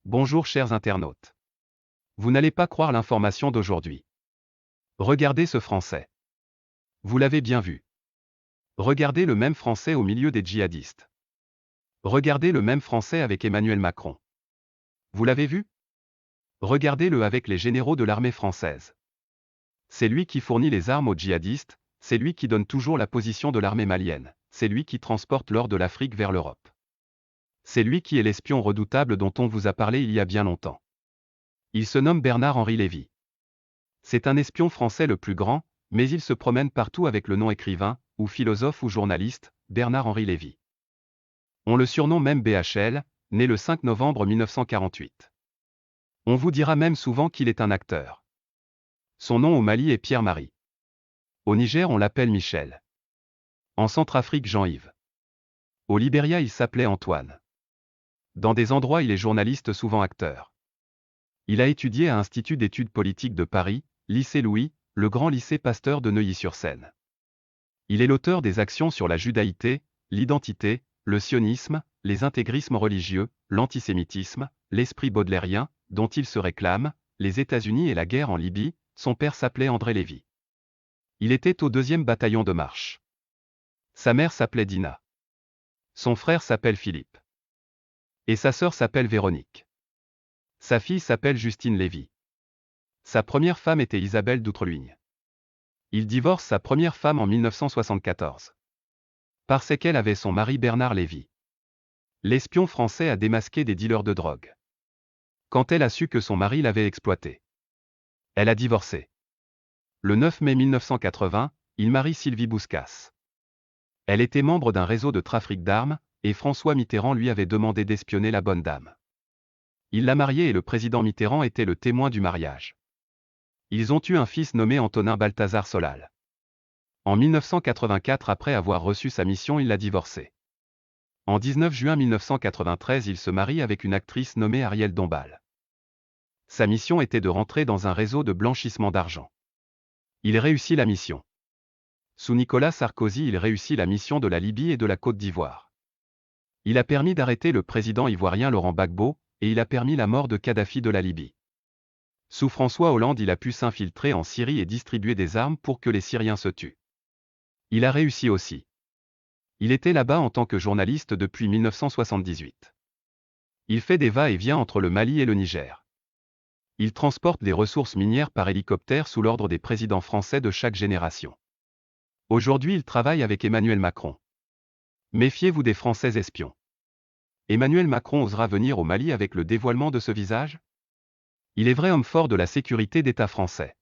Bonjour chers internautes. Vous n'allez pas croire l'information d'aujourd'hui. Regardez ce Français. Vous l'avez bien vu. Regardez le même Français au milieu des djihadistes. Regardez le même Français avec Emmanuel Macron. Vous l'avez vu? Regardez-le avec les généraux de l'armée française. C'est lui qui fournit les armes aux djihadistes, c'est lui qui donne toujours la position de l'armée malienne, c'est lui qui transporte l'or de l'Afrique vers l'Europe. C'est lui qui est l'espion redoutable dont on vous a parlé il y a bien longtemps. Il se nomme Bernard-Henri Lévy. C'est un espion français le plus grand, mais il se promène partout avec le nom écrivain, ou philosophe ou journaliste, Bernard-Henri Lévy. On le surnomme même BHL, né le 5 novembre 1948. On vous dira même souvent qu'il est un acteur. Son nom au Mali est Pierre-Marie. Au Niger on l'appelle Michel. En Centrafrique Jean-Yves. Au Libéria il s'appelait Antoine. Dans des endroits il est journaliste souvent acteur. Il a étudié à Institut d'études politiques de Paris, lycée Louis, le grand lycée Pasteur de Neuilly-sur-Seine. Il est l'auteur des actions sur la judaïté, l'identité, le sionisme, les intégrismes religieux, l'antisémitisme, l'esprit baudelairien, dont il se réclame, les États-Unis et la guerre en Libye. Son père s'appelait André Lévy. Il était au 2e bataillon de marche. Sa mère s'appelait Dina. Son frère s'appelle Philippe. Et sa sœur s'appelle Véronique. Sa fille s'appelle Justine Lévy. Sa première femme était Isabelle d'Outreligne. Il divorce sa première femme en 1974. Parce qu'elle avait son mari Bernard Lévy. L'espion français a démasqué des dealers de drogue. Quand elle a su que son mari l'avait exploité, elle a divorcé. Le 9 mai 1980, il marie Sylvie Bouscasse. Elle était membre d'un réseau de trafic d'armes, et François Mitterrand lui avait demandé d'espionner la bonne dame. Il l'a mariée et le président Mitterrand était le témoin du mariage. Ils ont eu un fils nommé Antonin Balthazar Solal. En 1984, après avoir reçu sa mission, il l'a divorcée. En 19 juin 1993, il se marie avec une actrice nommée Ariel Dombal. Sa mission était de rentrer dans un réseau de blanchissement d'argent. Il réussit la mission. Sous Nicolas Sarkozy, il réussit la mission de la Libye et de la Côte d'Ivoire. Il a permis d'arrêter le président ivoirien Laurent Gbagbo, et il a permis la mort de Kadhafi de la Libye. Sous François Hollande, il a pu s'infiltrer en Syrie et distribuer des armes pour que les Syriens se tuent. Il a réussi aussi. Il était là-bas en tant que journaliste depuis 1978. Il fait des va-et-vient entre le Mali et le Niger. Il transporte des ressources minières par hélicoptère sous l'ordre des présidents français de chaque génération. Aujourd'hui, il travaille avec Emmanuel Macron. Méfiez-vous des Français espions. Emmanuel Macron osera venir au Mali avec le dévoilement de ce visage? Il est vrai homme fort de la sécurité d'État français.